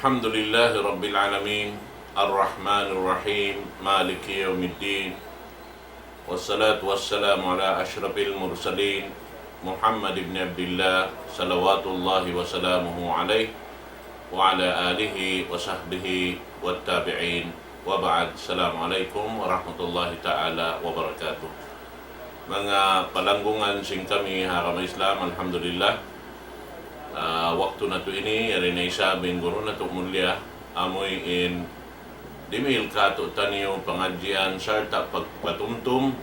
Alhamdulillahi Rabbil Alamin Ar-Rahmanir Rahim Maliki Yawmiddin Wassalatu wassalamu ala ashrafil mursalin Muhammad ibn Abdullah Salawatullahi wa salamuhu alaih Wa ala alihi wa sahbihi wa tabi'in Wa ba'd. Assalamualaikum warahmatullahi ta'ala wabarakatuh. Mga palanggungan sing kami harama Islam, Alhamdulillah, waktu na to ini yari na isabing guro na to mulya amoy in dimil ka to taniyo pangadjian sarta pagpatumtum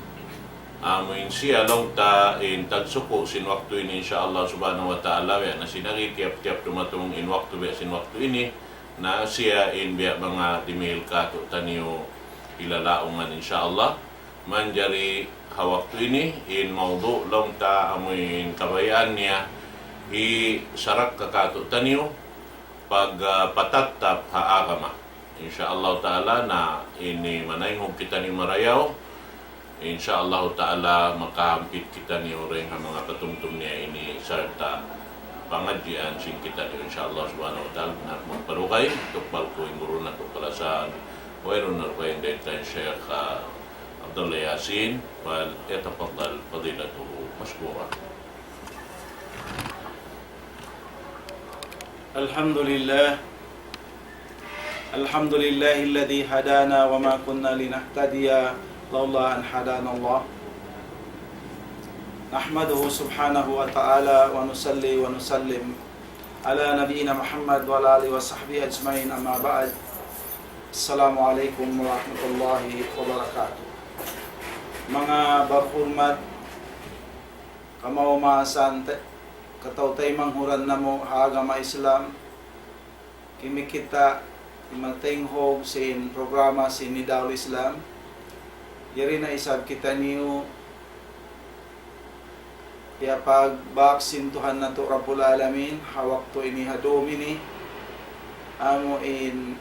amoy siya long ta in tagsuko sin waktu ini insyaallah subhanahu wa ta'ala ya na sinari tiap-tiap tumatong in waktu ya sin waktu ini na siya in biya mga dimil ka to taniyo ilalaungan insyaallah manjari hawaktu ini in maudu long ta amoy in kabayaan niya sarak kakato taniyo pag patatap haagama insyaallah ta'ala na ini manayngog kita ni marayaw insyaallah ta'ala makahampit kita ni ring ang mga patungtum niya ini sarta pangadjian sing kita ni insyaallah subhanahu wa ta'ala na magparukay tukbal ko inguro na tukalasan wayron na ko yung deta Sheikh Abdullah Yasin wal yatafaddal fadilatuhu mashkura. Alhamdulillah alladhi hadana wa ma kunna linahtadiya laula an hadana Allah. Nahmaduhu subhanahu wa ta'ala wa nusalli wa nusallim ala nabiyyina Muhammad wa ala alihi wa sahbihi ajma'in, amma ba'd. Assalamu alaikum wa rahmatullahi wa barakatuh. Mga barhurmat, kamaumasan katautay manghuran na mo haagama Islam kimi kita imatenghog sin programa sin Nidawul Islam yari na isab kita niyo kaya pagbaksin Tuhan na to Rabbul Alamin hawak to ini hadomini amo in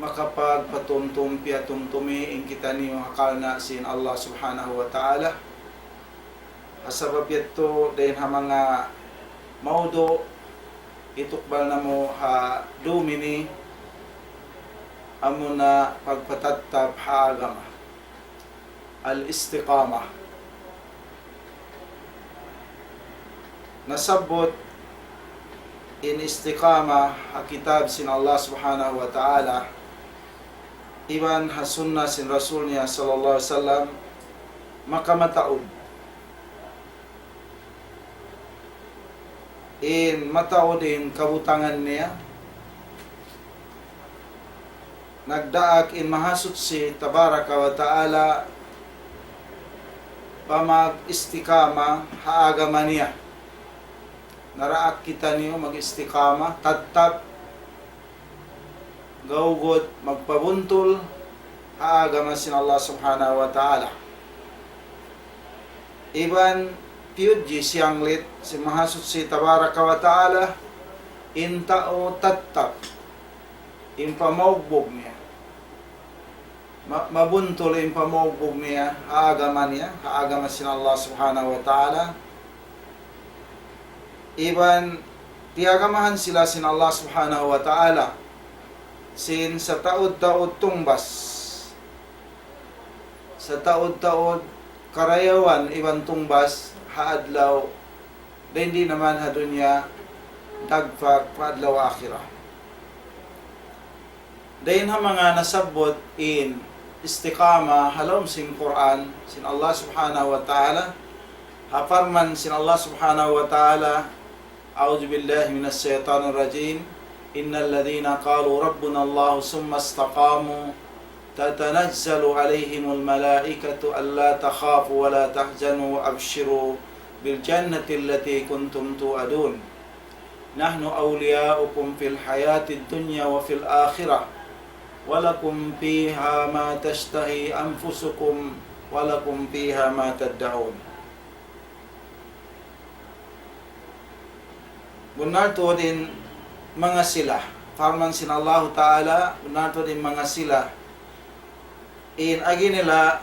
makapagpatumtum piatumtumi in kita niyo hakal na sin Allah subhanahu wa ta'ala. Asabab yato dahil ha mga maudo itukbal na mo ha dumini amo na pagpatatap ha agama al-istiqama. Nasabot in istiqama ha kitab sin Allah subhanahu wa ta'ala iban ha sunnah sin Rasul niya sallallahu alaihi wasallam makamataod in matao din kabutangan niya nagdaak in mahasut si tabaraka wa ta'ala pamag-istikama haagama niya naraak kita niyo mag-istikama tattap gawgot magpabuntol haagama sin Allah subhanahu wa ta'ala iban piyudji siyang lit si mahasut si tabaraka wa ta'ala in tao tattap in pamaugbog niya mabuntol in pamaugbog niya haagama sin Allah subhanahu wa ta'ala iban tiagamahan sila sin Allah subhanahu wa ta'ala sin sa taod-taod tumbas sa taod-taod karayawan iban tumbas haadlaw na hindi naman hadunya dagfag paadlaw akhirah. Dahin ha mga nasabot in istiqama halom sin Quran sin Allah subhanahu wa ta'ala hafarman sin Allah subhanahu wa ta'ala a'udzu billahi minas syaitanir rajim innal ladzina qalu rabbuna Allah summa istaqamu tatanazzalu alaihimul malaikatu alla takhafu wa la tahzanu wa abshiru bil jannati allati kuntum tu'adun nahnu awliya'ukum fil hayatid dunya wa fil akhirah wa lakum fiha ma tashtahi anfusukum wa lakum fiha ma tad'un. Bunarto din mga sila farman sin Allah ta'ala bunarto din mga sila in agi nila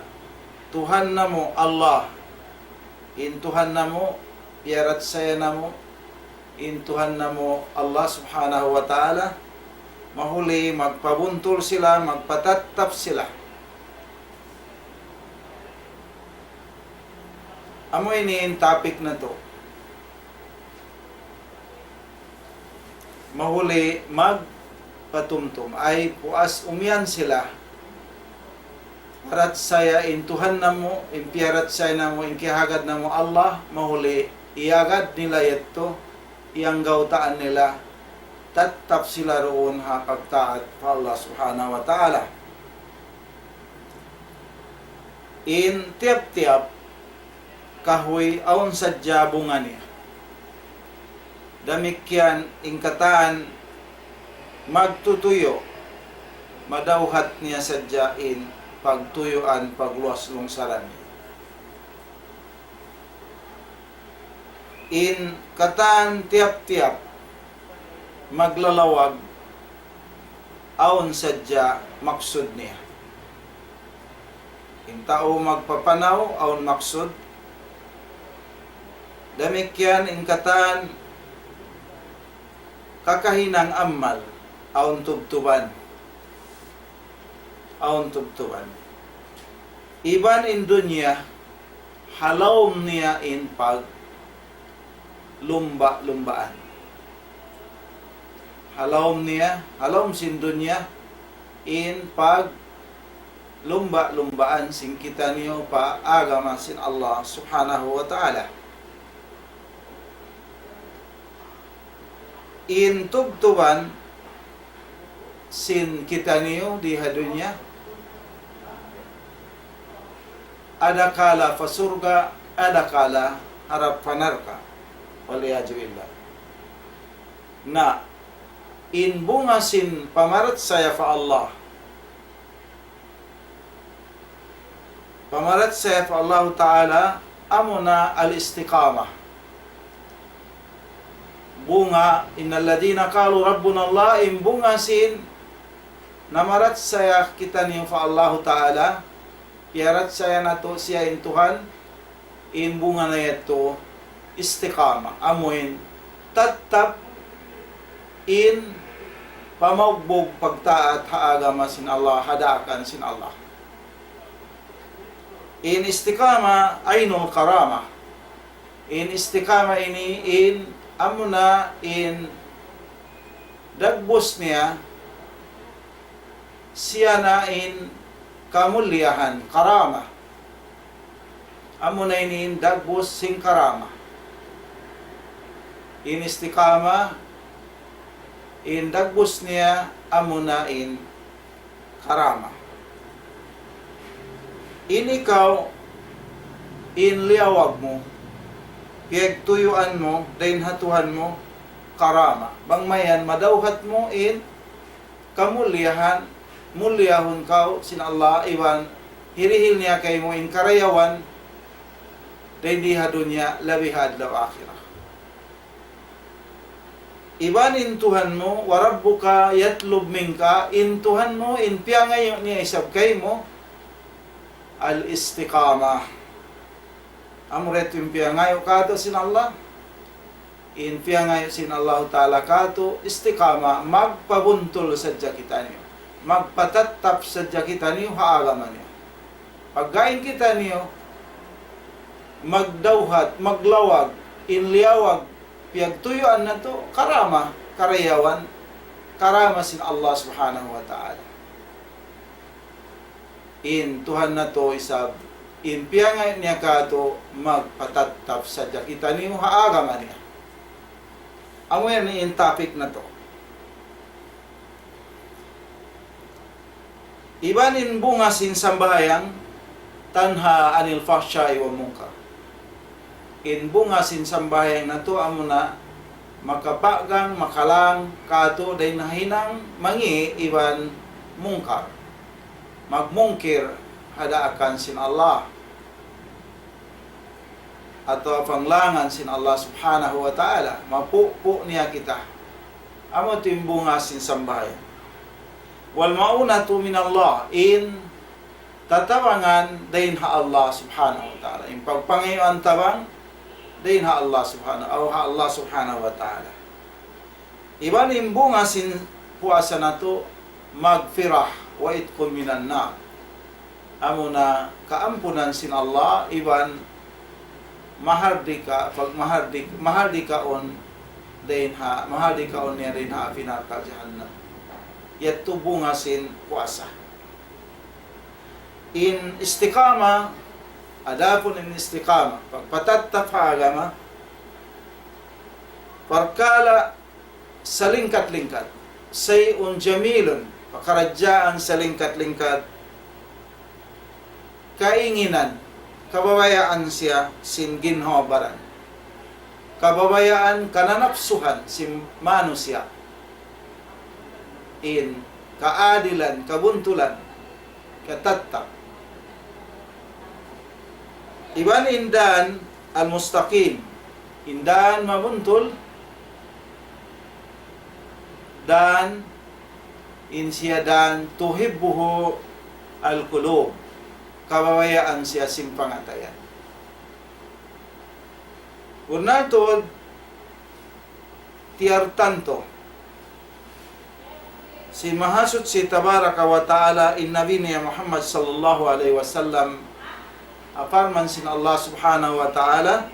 Tuhan na mo Allah in Tuhan na mo piarat saya na mo intuhan na mo Allah subhanahu wa ta'ala, mahuli magpabuntol sila, magpatatap sila. Amoy ni topic na to. Mahuli magpatumtum ay puas umiyan sila. Parat saya intuhan na mo, impiarat saya na mo, inkihagad na mo Allah, mahuli iagad nila ito, iyang gautaan nila, tatap sila roon hakagtaat pa Allah subhanahu wa ta'ala. In tiap-tiap, kahoy aon sadya bunga niya. Damikyan ingkataan magtutuyo, madawhat niya sadyain pagtuyuan, pagluwas lungsaran niya. In kataan tiap-tiap, maglalawag aon sadya maksud niya. In tao magpapanaw aon maksud, damikyan in kataan kakahinang ammal aon tubtuban. Aon tubtuban. Iban in dunya, halawm niya in pag lumba-lumbaan. Halawm niya, halawm sin dunya in pag lumba-lumbaan sin kita niyo pa agama sin Allah subhanahu wa ta'ala. In tubtuban sin kita niyo di hadunya, ada kala fasurga, ada kala harap panarka. Waliyajubillah. Na in bunga sin pamarat saya fa Allah, pamarat saya fa Allah Ta'ala, amuna al-istiqamah. Bunga, innal ladina qalu rabbuna Allah, in bunga sin namarat saya kita niyo fa Allah Ta'ala, piarat saya na to siya in Tuhan, in bunga na ito, istiqama, amuin, tatap, in pamagbog pagtaat haagama sin Allah, hadakan sin Allah. In istiqama, aynul karama. In istiqama ini, in amuna, in dagbos niya, siya na in kamulyahan, karama. Amuna ini dagbos sing karama. In istiqama, in dagbos niya, amuna in karama. In ikaw, in liyawag mo, piyagtuyuan mo, dahin hatuhan mo, karama. Bangmayan, madawhat mo in kamulyahan, mulyahon kau sin Allah, iwan hirihil niya kay mo in karayawan, dahin diha dunya, labihad law akhirah. Iban in Tuhan mo, warabbuka yatlub minka, in Tuhan mo, in piyangay niya isab kay mo, al-istiqamah. Amuret yung piyangayo kato sin Allah, in piyangayo sin Allah Ta'ala kato, istiqamah, magpabuntol sa kita niyo, magpatatap sa kita niyo, haagaman niyo. Paggain kita niyo, magdawhat, maglawag, inliyawag, piyagtuyuan na to, karama, karayawan, karama sin Allah subhanahu wa ta'ala. In Tuhan na to isab, in piyangay niya ka to, magpatatap sa kita niyo, haagaman niya. Amoy ni in topic na to. Iban in bunga sin sambayang, tanha anil fahsya'i wa munkar. In bunga sin sambayang na to, amo na makapagang, makalang, kato, day nahinang, mangi, iban mungkar. Magmungkir, hadaakan sin Allah. Atau panglangan sin Allah subhanahu wa ta'ala. Mapupo niya kita. Amo timbunga sin sambayang. Wal maunatu min Allah, in tatawangan dahin ha Allah subhanahu wa ta'ala. In pagpangayuan tabang, din ha Allah subhanahu wa ta'ala. Iban imbunga sin puasa na to magfirah wa itqun minan nar. Amo na kaampunan sin Allah iban mahardi ka pag mahardi ka on niya din ha finaka jahannam. Yatto bunga sin puasa. In istiqama adapun in istiqama pagpatattap agama perkala salingkat-lingkat sayun jamilun pekerjaan salingkat-lingkat keinginan kababayaan siya sin ginhabaran kababayaan kananapsuhan sin manusia in kaadilan kabuntulan katattak iban indan al-mustaqim indan mabuntul dan insya dan tuhibbuhu al-qulub kababayaan siya simpangatayan unatod tiar tanto si mahasud si tabaraka wa ta'ala in nabi niya Muhammad sallallahu alaihi wasallam aparman sin Allah subhanahu wa ta'ala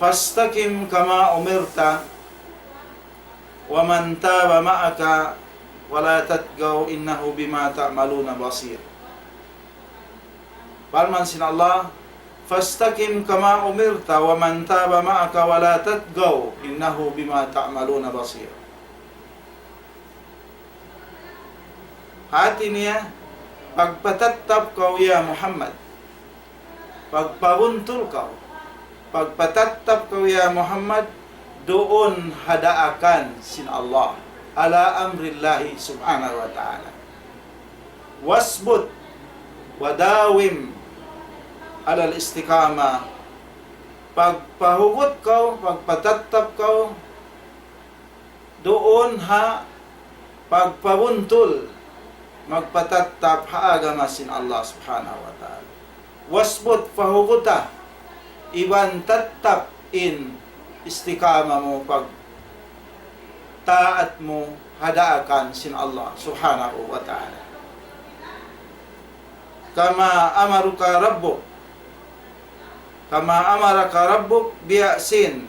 fastaqim kama umirta wa man taba ma'aka wa la tatgaw innahu bima ta'maluna basir. Parman sin Allah fastaqim kama umirta wa man taba ma'aka wa la tatgaw innahu bima ta'maluna basir. Hati niya pagpatattab kau ya Muhammad pagpabuntul kau pagpatattab kau ya Muhammad doon hadaakan sin Allah ala amrillahi subhanahu wa ta'ala wasbut wadawim alal istiqama pagpahugot kau pagpatattab kau doon ha pagpabuntul magpatattab ha agama sin Allah subhanahu wa ta'ala wasbut pahuguta iban tattab in istiqama mo pag taat mo hadaakan sin Allah subhanahu wa ta'ala kama amaraka rabbuk biyasin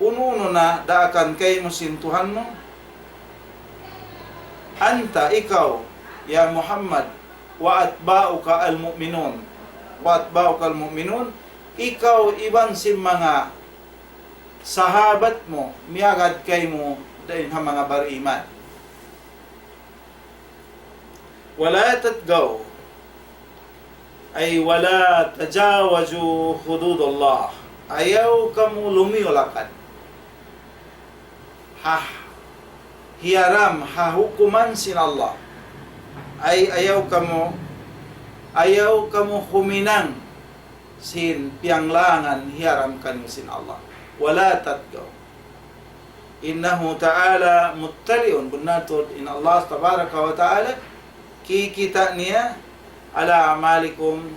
ununo na daakan kay mo sin Tuhan mo anta ikaw ya Muhammad wa atba'uka al-mu'minun ikaw iban si mga sahabat mo miagad kay mo dahil ha mga bariman wala tatgaw ay wala tajawaju hududullah ayaw kamu lumiulakan hiaram hukuman sin Allah ay ayaw kamu huminang sin pianglangan hiaram kan sin Allah wala tatgaw innahu ta'ala muttali'un bunatod in Allah tabaraka wa ta'ala kikita niya ala amalikum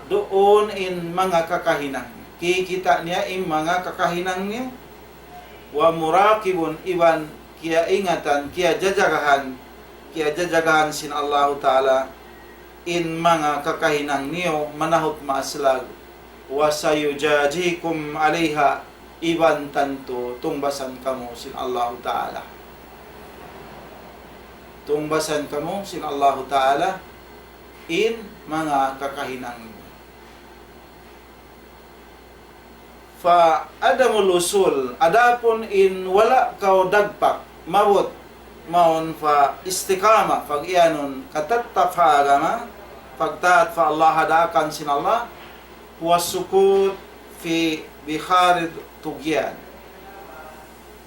doon in mga kakahinang kikita niya in mga kakahinang niyo wa murakibun iban kia ingatan kia jajagahan sin Allah ta'ala in mga kakahinang niyo manahot maaslag wa sayujajikum alaiha iban tanto tungbasan kamu sin Allah ta'ala tungbasan kamu sin Allah ta'ala in mga kakahinang niyo fa adamul usul adapun in wala kau dagpak mawot maun fa istiqama pag iyanon katattap ha agama pagtaat fa Allah hadakan sin Allah wasukut fi bikharid tugyan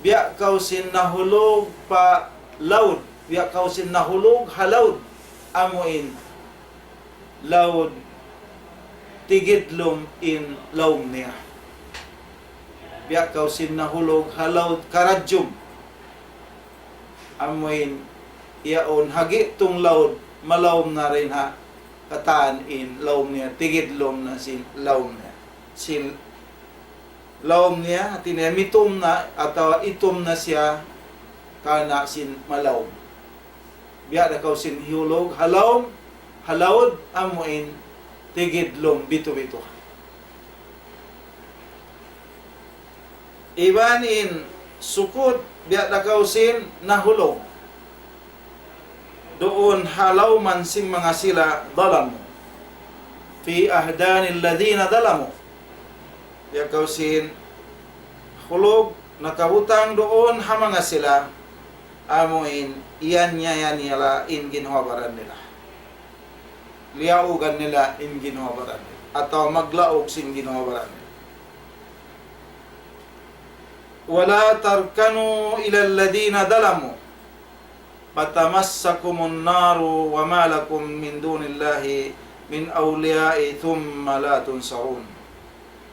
biya kau sin nahulog pa laud biya kau sin nahulog halaud amuin laud tigidlom in laum niya biya kau sin nahulog halaud karajum amuin iyaon hagi tung laud malawm na rin ha kataan in laom niya, tigid lom na sin laom niya. Sin laom niya, tinya mitum na, atau itum na siya, kana sin malawm. Biya na kaw sin hiulog, halawm, halawd, amuin, tigid lom, bito-bito. Iban in sukud, biya na kaw sin nahulog. Doon halaw man sing mga sila dalamu fi ahdanil ladina dalamu, ya kausin hulog nakabutang doon ha mga sila amuin iyan nila in ginhawaran nila, liyaugan nila in ginhawaran nila, atau maglaog sing ginhawaran nila. Wala tarkanu ila alladina dalamu fatamassakumun naru wa ma lakum min dunillahi min awliya'i thumma la tunsarun.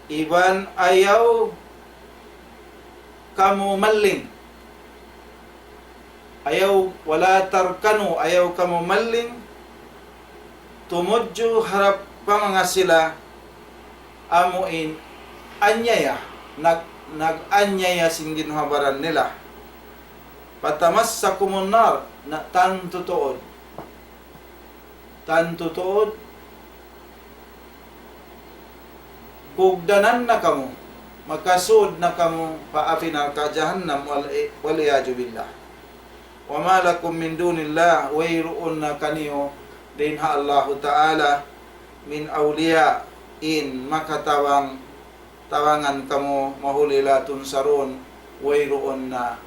Iban ayaw kamu maling, ayaw wala tarkanu, ayaw kamu maling tumudju harap pa mga sila amuin anyaya, nag-anyaya sing ginhabaran nila. Patamassakumun nar, na tan tutuod kugdanan na kamu, makasud na kamu paafinar ka jahannam waliyaju billah. Wa ma lakum min dunillah, wayruun na kaniyo din ha Allah Ta'ala min awliya in makatawang tawangan kamu mahulila tunsarun, wayruun na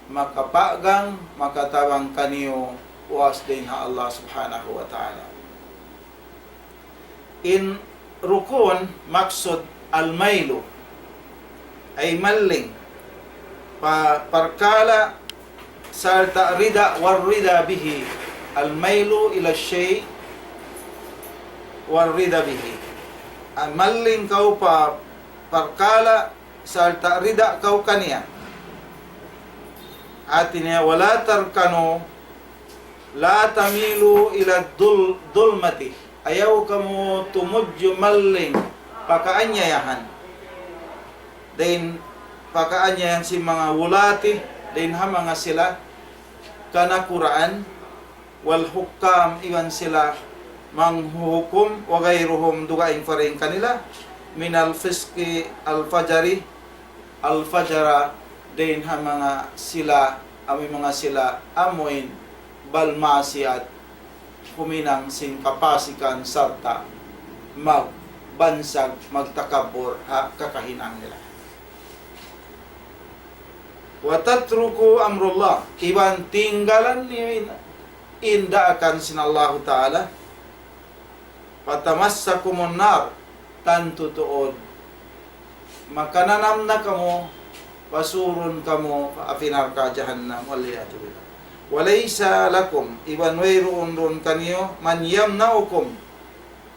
makapagang makatawang kaniyo was din ha Allah Subhanahu wa Ta'ala. In rukun maksud al-mailu ay maling parkala sa ta'rida warrida bihi, al-mailu ila shay warrida bihi. Ang maling kau pa parkala sa ta'rida kau kaniya. Artinya wala tarkanu la tamilu ila dulmati, ayaw kamu tumudju maling pakaanyayahan, then pakaanyayahan si mga wulati, then ha mga sila kanakuraan wal hukam, iwan sila manghuhukum wa gayruhum dugaing faring kanila minal fiski al-fajari al-fajara, din ha mga sila mga sila amuin balmasiat kuminang sing kapasikan sarta magbansag magtakabur ha kakahinang nila. Wa tatruku amrullah, iban tinggalan ni inda akan sin Allah Ta'ala. Patamassakumun nar, tan tutuod makananam na kamu, pasurun kamu afinar ka jahannam waliyadu billah. Walaysa lakum, iban wayruun ron kaniyo man yamnaukum,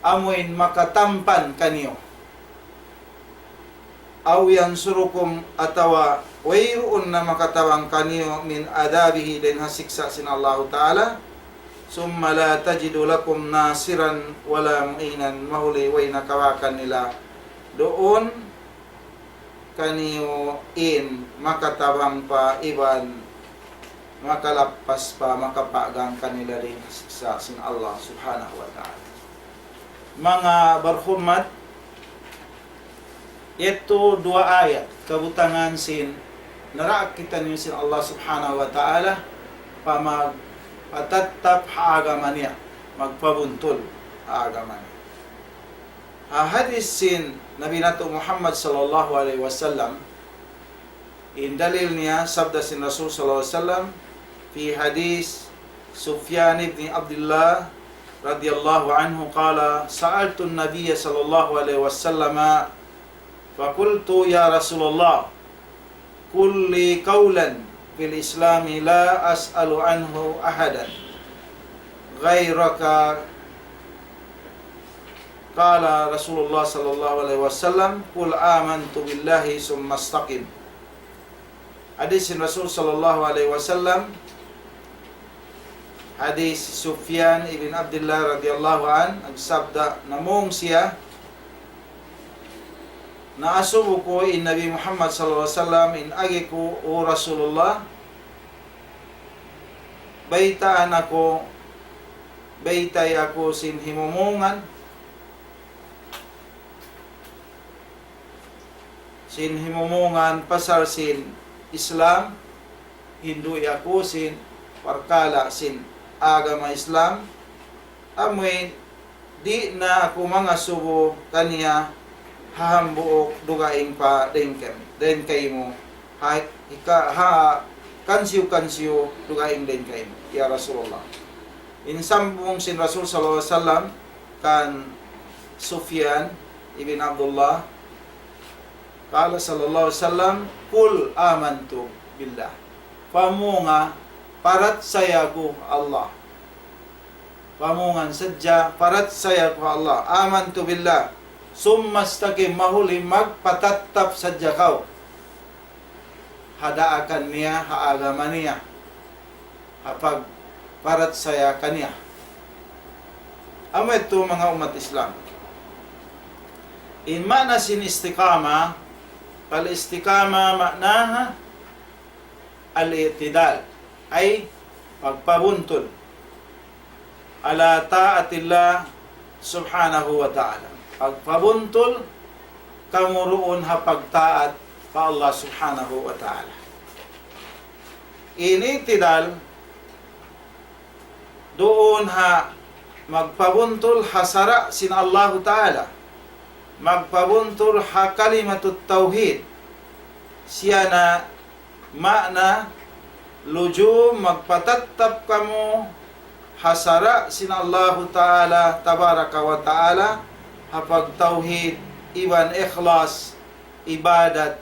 amuin makatampan kaniyo, aw yansurukum, atawa wayruun na makatawang kaniyo min adabihi, din hasiksa sin Allah Ta'ala. Summa la tajidu lakum nasiran wala mu'inan, mahuli way nakawakan nila doon kaniyo in makatawang pa iban makalapas pa makapagang kanila rin sa sin Allah Subhanahu wa Ta'ala. Mga barhurmat, ito dua ayat kabutangan sin naraak kita niyo sin Allah Subhanahu wa Ta'ala pamag patatap haagaman niya, magpabuntol haagaman niya. Hadis sin Nabi nato Muhammad sallallahu alaihi wasallam, in dalil niya sabda sin Rasul sallallahu alaihi wasallam fi hadis Sufyan ibn Abdullah radhiyallahu anhu qala sa'altu an-nabiy sallallahu alaihi wasallam fa qultu ya Rasulullah qul li qawlan fil Islam la as'alu anhu ahadan ghayraka. Qala Rasulullah sallallahu alaihi wasallam qul amantu billahi summa istaqim. Hadisin Rasul sallallahu alaihi wasallam, Hadis Sufyan ibn Abdullah radhiyallahu an nagsabda namong siya naasubo ko in Nabi Muhammad sallallahu alaihi wasallam in agi ko o Rasulullah baytaan ako baytay ako sin himumungan pasar sin Islam Hindu ako sin parkala sin agama Islam amoy di na ako mga subo kaniya hahambuok dugaing pa den kay mo ha kansiyo dugaing den kay mo ya Rasulullah insambung sin Rasul sallallahu alaihi wasallam kan Sufyan ibn Abdullah kala sallallahu alaihi wasallam kul amantu billah pamunga parat saya ko Allah pamungan sadya parat saya ko Allah amantu billah summastaqim mahuli magpatattap sadya kaw hadaakan niya haagama niya hapag parat saya kaniya amo ito mga umat Islam in mana sin istiqama pal istiqama maknaha al-i'tidal ay pagpabuntol ala ta'atillah subhanahu wa ta'ala pagpabuntol kamuruon ha pagtaat pa Allah subhanahu wa ta'ala i'tidal doon ha magpabuntol hasara sin Allah ta'ala magpabuntol ha kalimatut tauhid siya na makna lujum magpatatap kamo hasara sin Allah Ta'ala tabaraka wa ta'ala hapag tauhid iban ikhlas ibadat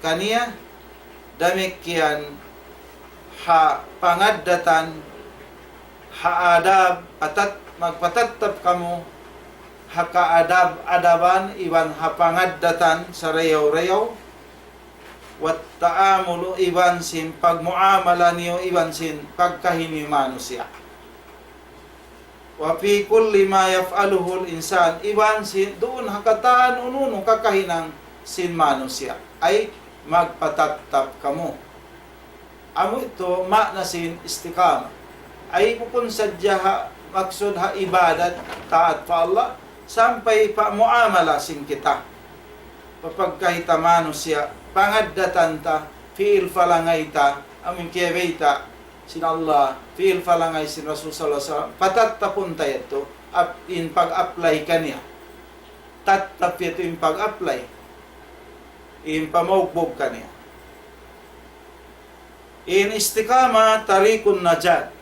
kaniya damikyan ha pangaddatan ha adab atat magpatatap kamo ha kaadab adaban iban ha pangaddatan sa rayaw-rayaw wat ta'amulu iban sin pagmuamala niyo iban sin pagkahini manusia wa fi kulli ma yaf'aluhu al-insan iban sin doon hakataan ununo kakahinang sin manusia ay magpatatap kamo amo ito makna sin istiqama ay kung sadya ha maksud ha ibadat taat pa Allah sampai pa muamala sin kita papagkahita manusia pangaddatan ta fiil falangay ta amin kiyabay sin Allah fiil falangay sin Rasul sallallahu alaihi wasallam patattapun tayo ito in pag-apply kaniya tattap ito in pag-apply in pamaugbog kaniya in istiqama tarikun najat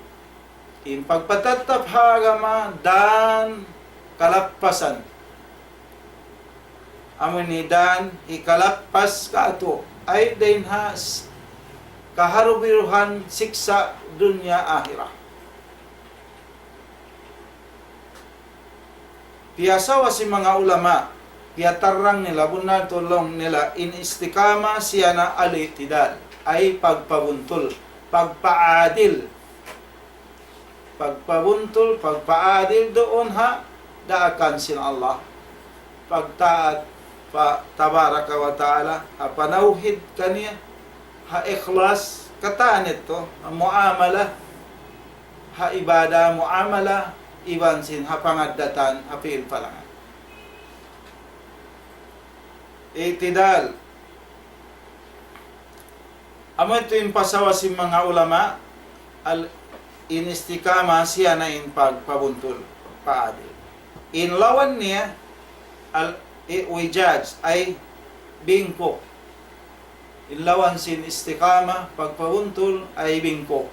in pagpatattap hagama dan kalappasan amun ni dan ikalappas ka ato ay din has kaharubiruhan siksa dunya akhirah piyasawa si mga ulama piyatarang nila bunal tulong nila in istiqama siya na al-i'tidal ay pagpabuntol pagpaadil pagpaadil doon ha daakan sin Allah pagtaat pa tabaraka wa ta'ala ha panauhid kaniya ha ikhlas kataan ito ha muamala ha ibada muamala iban sin ha pangaddatan ha fiil falangan i'tidal amo ito yung pasawa si mga ulama in istiqama siya na in pagpabuntol paadil in lawan niya wijaj ay bingkok inlawan sin istiqama pagpabuntol ay bingkok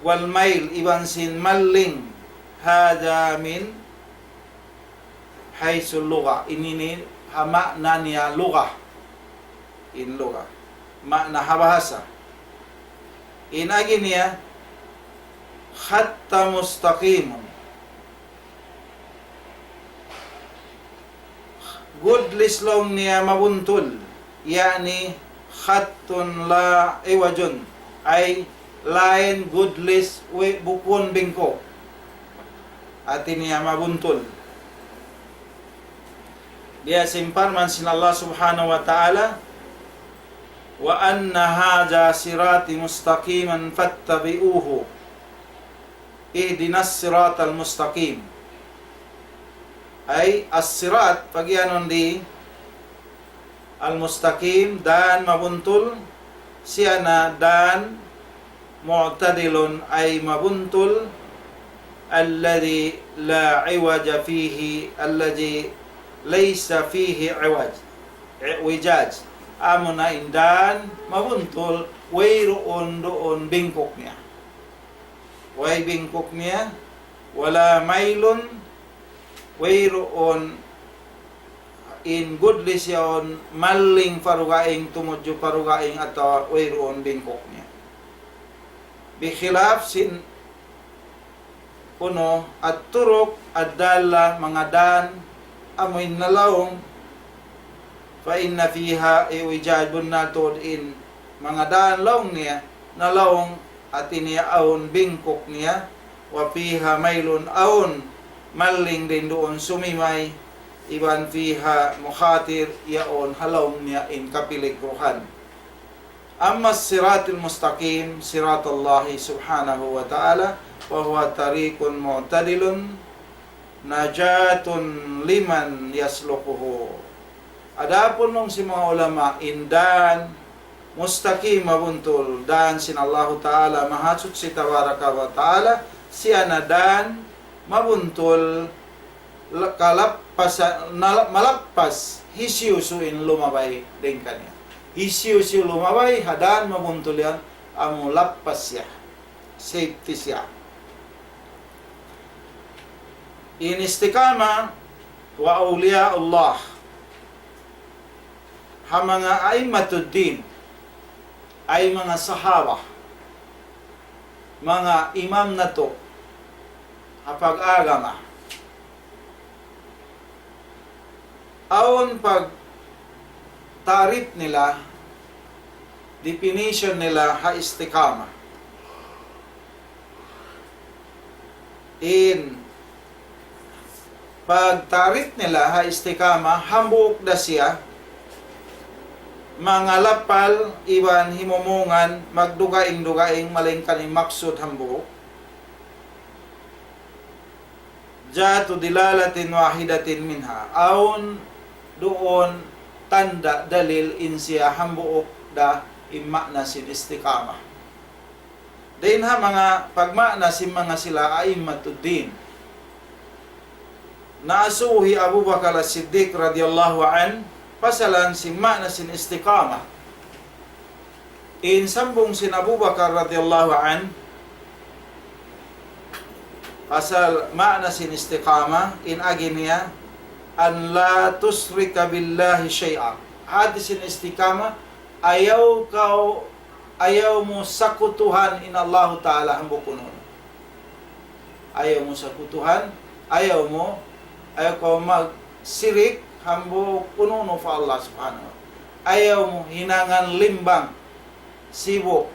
wal mail iban sin malling hada min haysul lugha inini hama na niya lugha in lugha makna habahasa inagi niya khatta mustaqimun good lislong niya mabuntol yani khattun la iwajun ay lain goodless bukon bingko at niya mabuntol. Dia simparman sin Allah subhanahu wa ta'ala, wa anna hadha sirati mustaqiman fattabi'uhu ihdinas siratal mustaqim. Ay as-sirat pagyanon di al-mustaqim dan mabuntol siya na dan mu'tadilun ay mabuntol alladhi la iwaja fihi alladhi laysa fihi wijaj amo na indan mabuntol wayroon doon bingkok niya, way bingkok niya, wala maylon wayroon in goodly siyon maling parugaing tumudyo parugaing atau wayroon bingkok niya. Bikhilaf sin kuno at turok adala mga dan amoy nalawong fa inna fiha iwijabun natod in mga daan lawong niya nalawong at iniaon bingkok niya, wa fiha maylun aon maling din doon sumimay iban fiha mukhatir yaon halawong niya in kapiligruhan. Amma siratul mustaqim siratullahi subhanahu wa ta'ala wa huwa tariqun mu'tadilun najatun liman yasluquhu. Adapun nung si mga ulama indan mustaqim mabuntol dan sin Allah ta'ala mahatsut si tabaraka wa ta'ala siya na dan mabuntol malappas hisyusuin lumabay din kanya. Hisyusu lumabay hadan mabuntol yan amo lappas siya, safety siya. In istiqama wa awliya Allah ha mga aimatuddin ay mga sahaba, mga imam na to hapag-agama aon pag tarif nila, definition nila ha istiqama in pagtarit nila ha istiqama hambuk da siya mga lapal iban himumungan magdugaing-dugaing malingkaning maksud hambuk jatu dilalatin wahidatin minha aun doon tanda dalil in siya hambuk da immakna sin istiqama din ha mga pagmakna sin mga sila aimatuddin. Naasuhi Abu Bakar as-Siddiq radhiyallahu an pasalan si makna sin istiqama in sambung sin Abu Bakar radhiyallahu an pasal makna sin istiqama in aginiya an la tusrika billahi syai'a. Hadis sin istiqama ayaw mo sakutuhan in Allah ta'ala hambukunon, ayaw mo sakutuhan, ayaw ko magsirik hambo pununo fa Allah subhanahu wa ta'ala. Ayaw mo hinangan limbang sibo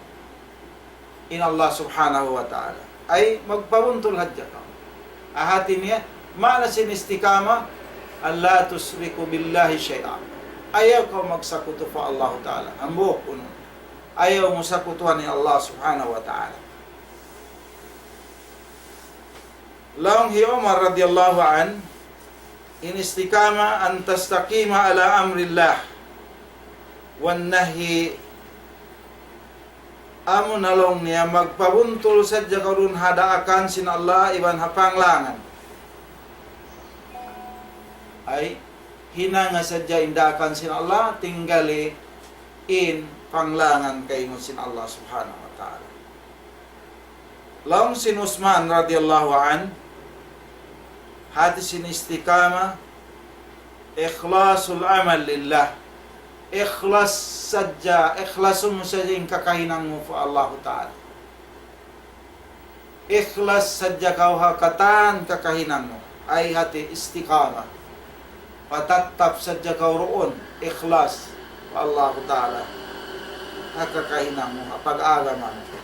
in Allah subhanahu wa ta'ala. Ay magpabuntol hadya ka. Ahati niya, mana sin istiqama, Allah tusriku billahi syai'a. Ayaw ko magsakuto fa Allah ta'ala. Hambo pununo. Ayaw mo sakutuhan ni Allah subhanahu wa ta'ala. Laong hi Umar radhiyallahu an in istiqama an tastaqima ala amrillah wan nahi amo nalong niya magpabuntol sadya karun hadaakan sin Allah iban hapanglangan ay hinanga sadya indakan sin Allah tinggali in panglangan kay mo sin Allah subhanahu wa ta'ala. Laong sin Usman radhiyallahu an hati sin istiqama ikhlasul amal lillah, ikhlas sadya, ikhlasun mo sadya yung kakahinang mo fa Allah ta'ala. Ikhlas sadya kau hakatan kakahinang mo ay hati istiqama, patatap sadya kau roon ikhlas fa Allah ta'ala hakakahinang mo pag-agama mo.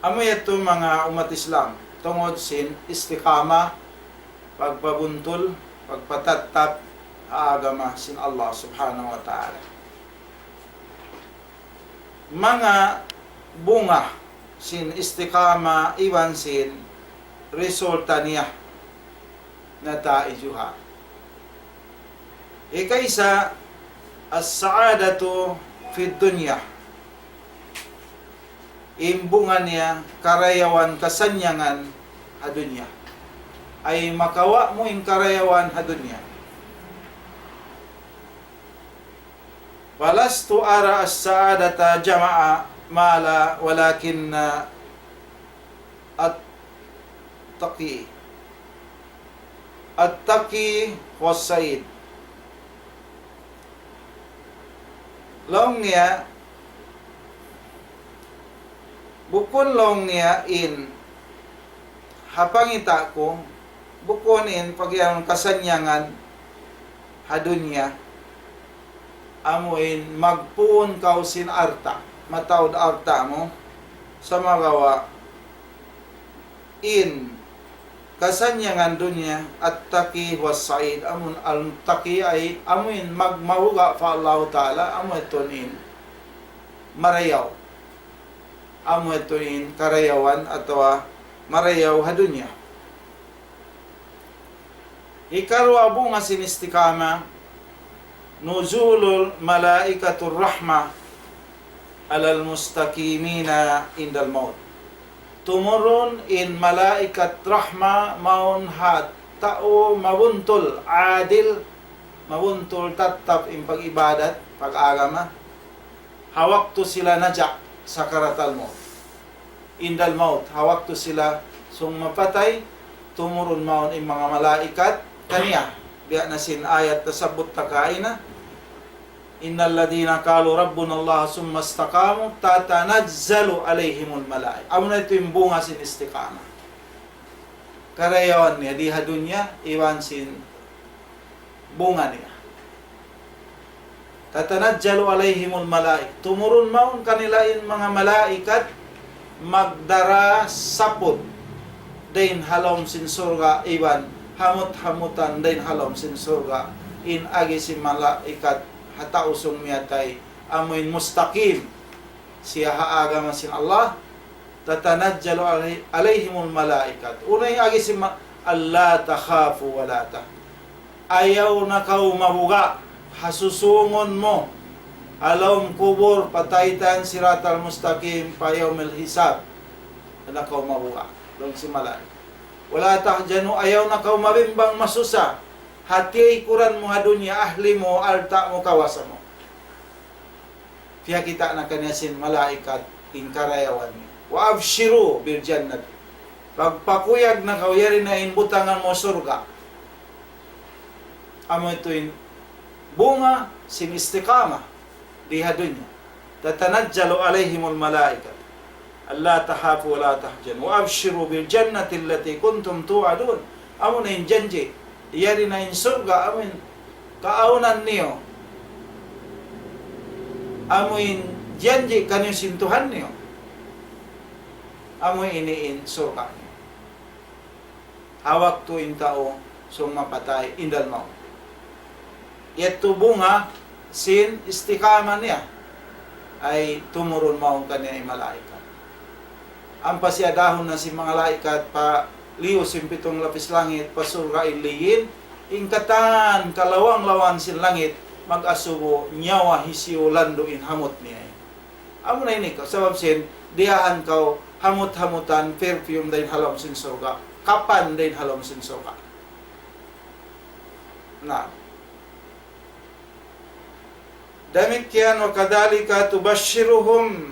Amo ito mga umat Islam tungod sin istiqama, pagpabuntol, pagpatatap agama sin Allah subhanahu wa ta'ala. Mga bunga sin istiqama iwan sin resulta niya na taijuha. Ikaisa as-sa'adatu fid dunya. Imbungan niya karayawan kasanyangan hadunya. Ay makawa mo in karayawan hadunya. Walastu ara as-sa'adata jama'a mala walakin at-taqi. At-taqi was-sa'id. Long niya bukon long niya in hapangita ko bukon in pagyan kasanyangan hadunya amuin magpuon kaw sin arta matawd arta mo sa magawa in kasanyangan dunya at taqi was sa'id. Amun al taqi ay amuin magmahuga fa Allah Ta'ala amu itonin marayaw amu itonin karayawan atau marayaw hadunya. Ikarwa bunga sin istiqama nuzulul malaikatur rahmah alal mustaqimina indal maut. Tumurun in malaikat rahma maun hat tao mawuntul adil mawuntul tatap in pag-ibadat pag-agama hawak to sila najak sakaratal maut indal maut hawak to sila sung mapatay tumurun maun in mga malaikat kaniya biya na sin ayat tasabut takaina innal ladina qalu rabbuna Allah summa istaqamu tatanazzalu alaihimul malaika. Amo na ito yung bunga sin istiqama. Karayawan niya di hadunya iwan sin bunga niya. Tatanazzalu alaihimul malaika. Tumurun maun kanilain mga malaikat magdara sapot dain halom sin surga iwan hamut-hamutan dain halom sin surga in agi sin malaikat hata usong miyatay amoin mustaqim siya haagama sin Allah tatanajjalu alaihimul malaikat. Unay agi sin Allah takhafu wala ta ayaw na kau mabuga hasusungon mo alawm kubur pataytan siratal mustaqim payawmil hisab na kau mabuga dong si malaikat. Wala tahjanu ayaw na kau mabimbang masusa hati kuran mo hadunya ahli mo alta mo kawasa mo. Kaya kita na kanyasin malaikat in karayawan niya. Wa abshiru bil jannat. Pagpakuyag na kawyari na inbutangan mo surga. Amo ito in bunga sin istiqama di hadunya. Tatanajjalu alaihimul malaikat. Allah tahafu wa la tahjan. Wa abshiru bil jannati allati kuntum tu'adun. Amo na in janji iyari na in surga amin kaaunan niyo amuin janji kanyo sintuhan niyo amoy iniin surga niyo hawak to in tao sung mapatay indal mo ito bunga sin istiqama niya ay tumurun maong kanya ay malaikat ang pasiadahon na si mga malaikat pa liyo simpitong lapis langit pasurga iliyin ingkatan kalawang-lawan sin langit mag-asubo nyawa hisiyo lando in hamot niya. Amo na ini ko sabab sin dihaan kau hamut-hamutan perfume din halom sin surga kapan din halom sin surga na demikian wa kadhalika tubashshiruhum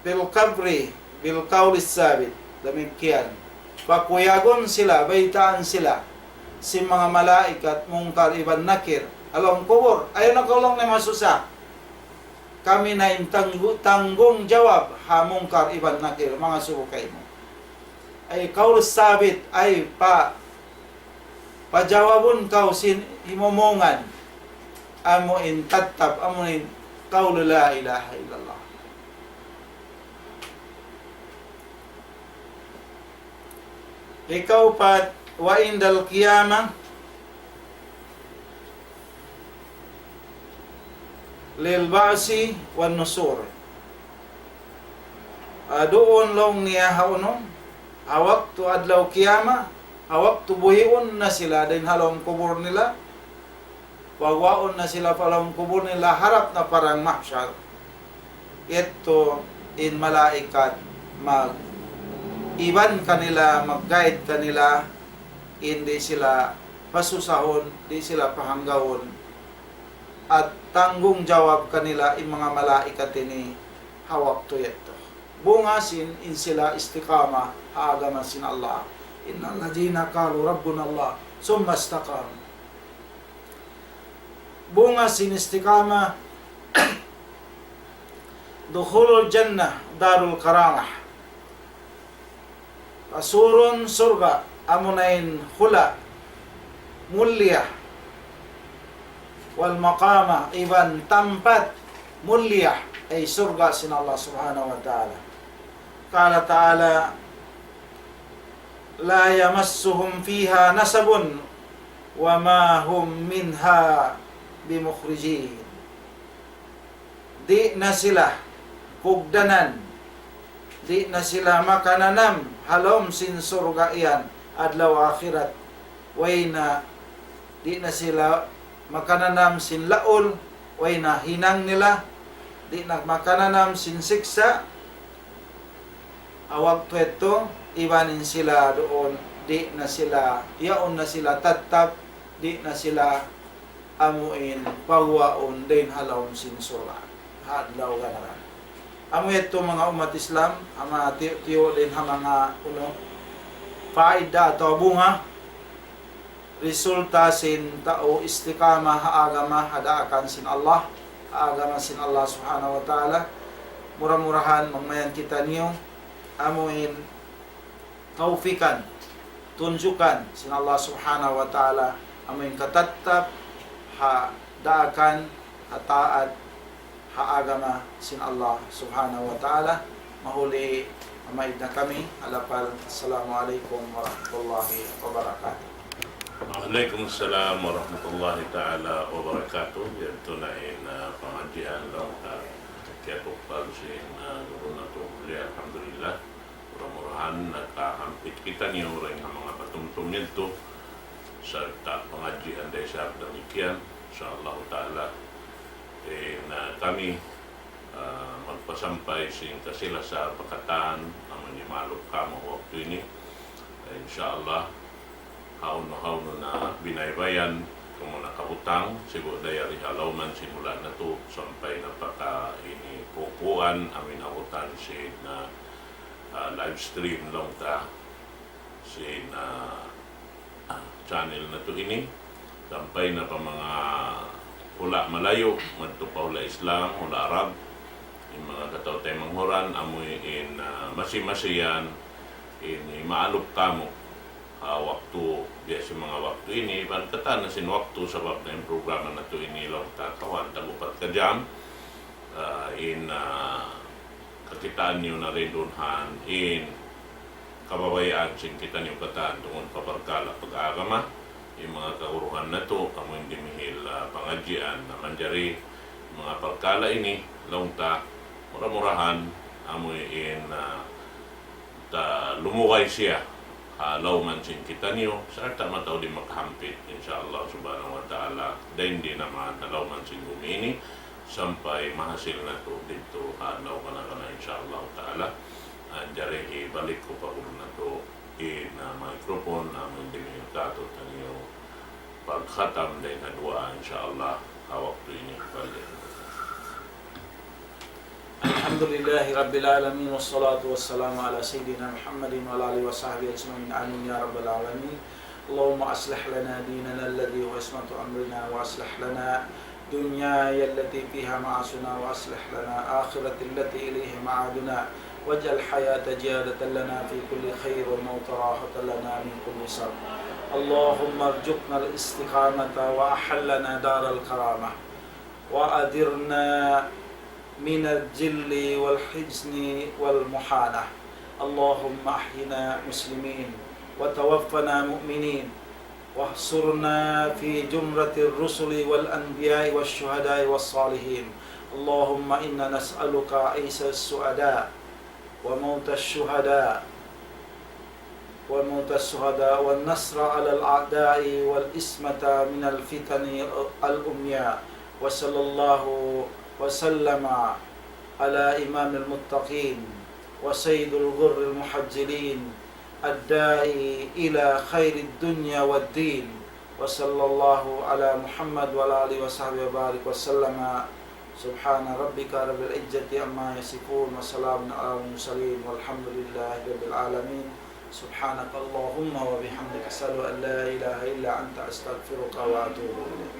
bil qabri bil qawli sabit. Demikian pakuyagon sila, baitaan sila si mga malaikat mungkar iban nakir alam kubur ayaw na kaulong na masusa kami na tanggung jawab ha mungkar iban nakir mga subukay mo ay kaul sabit ay pajawabon kau sin himomongan amo in tatab amo in kaul la ilaha illallah Ikaupat, wa indal qiyamah lil ba'si wan nusur. Doon long niya hauno, hawak tu adlaw qiyamah, hawak tu buhiun na sila din halong kubur nila, wagwaon na sila palong kubur nila harap na parang mahsyar. Ito in malaikat mag-iban kanila, mag-guide kanila, hindi sila pasusahon, di sila pahanggawon, at tanggung jawab kanila in mga malaikat ini hawak to ito. Bungasin in sila istiqama haagama sin Allah. Innal ladina qalu rabbuna Allah summa istaqamu. Bungasin istiqama dukhulul jannah darul karamah. Pasurun surga amunain khula mulia wal maqama iban tempat mulia ay surga sin Allah subhanahu wa ta'ala. Qala ta'ala la yamassuhum fiha nasabun wa ma hum minha bimukhrijin. Di na sila kugdanan, di na sila makananam halom sin surga iyan adlaw akhirat, way na di na sila makananam sin laol, way na hinang nila, di na makananam sin siksa. Awag to ito, ibanin sila doon, di na sila, yaon na sila tatap, di na sila amuin, pagwaon, din halawon sin surga. Hadlaw ganaran. Amo ito mga umat Islam, ama tiyo din ha mga faida atau bunga, resulta sin tao istiqamah haagama hadaakan sin Allah, haagama sin Allah subhanahu wa ta'ala. Murah-murahan mangmayan kita niyo, amuin taufikan, tunjukan sin Allah subhanahu wa ta'ala, amuin katatap, hadaakan, hataat, haagama sin Allah subhanahu wa ta'ala. Mahuli amaid na kami. Alapal. Assalamualaikum warahmatullahi wabarakatuh. Waalaikumsalam warahmatullahi ta'ala wabarakatuh. Ito na pengajian lang kaya tukal sin guru na to. Alhamdulillah. Murah-murahan nakahampit kita niyo rin ang mga patumtum nito serta pengajian dari sa demikian insyaallah ta'ala. Na kami magpasampay sing kasila sa pakataan aman ni maluk kamo waktu ini, insyaallah haun na binaybayan kung nakabutang siguro dayari halawman simula na to sampai napaka ini pupuan amin abutan si na live stream long ta si na channel na to ini sampai na pa mga hula Malayo, madto pa hula Islam, hula Arab, yung mga kataw tayo manghuran, amoy in masi-masiyan, in maalop kamo, waktu, diya si mga waktu ini, pagkata na sin waktu sabab na yung programa na to ini, lang takawan, tagupat ka jam, in kakitaan niyo na rin dunhan, in kababayaan sin kita niyo kataan tungkol pabarkala pag-agama, yung mga kauruhan na to, kamo hindi mihil pangajian na manjari mga pagkala ini, launta, murah-murahan, amoy in lumukay siya, lauman sin kita niyo, sarta mataw di makahampit, insyaallah subhanahu wa ta'ala, dahil hindi naman lauman sin gumini, sampai mahasil na to dito, lauman na insyaallah ta'ala, jari balik ko pa ulo na to, microphone namin din yung katot na yung pagkhatam din na dua insyaallah hawak to ini balik. Alhamdulillahi Rabbil Alamin wassalatu wassalamu ala Sayyidina Muhammadin wa ala alihi wa sahbihi ajma'in amin ya Rabbal Alamin. Allahumma aslih lana dinana alladhi huwa ismatu amrina wa aslih lana dunyaya allati fiha ma'asuna wa aslih lana akhirati allati ilayhi ma'aduna واجعل الحياة جادة لنا في كل خير والموت راحة لنا من كل شر. اللهم ارزقنا الاستقامة وأحلنا دار الكرامة وأدرنا من الجل والحزن والمحانة. اللهم أحينا مسلمين وتوفنا مؤمنين واحصرنا في جمرة الرسل والأنبياء والشهداء والصالحين. اللهم إنا نسألك عيش السعداء وموت الشهداء والنصر على الأعداء والإسمة من الفتن الأمياء. وصلى الله وسلم على إمام المتقين وسيد الغر المحجلين الداعي إلى خير الدنيا والدين. وصلى الله على محمد وعلى آله وصحبه وبارك وسلم. سبحان ربك رب العزة عما يصفون وسلام على المرسلين والحمد لله رب العالمين. سبحانك اللهم وبحمدك أشهد أن لا إله إلا أنت أستغفرك وأتوب إليك.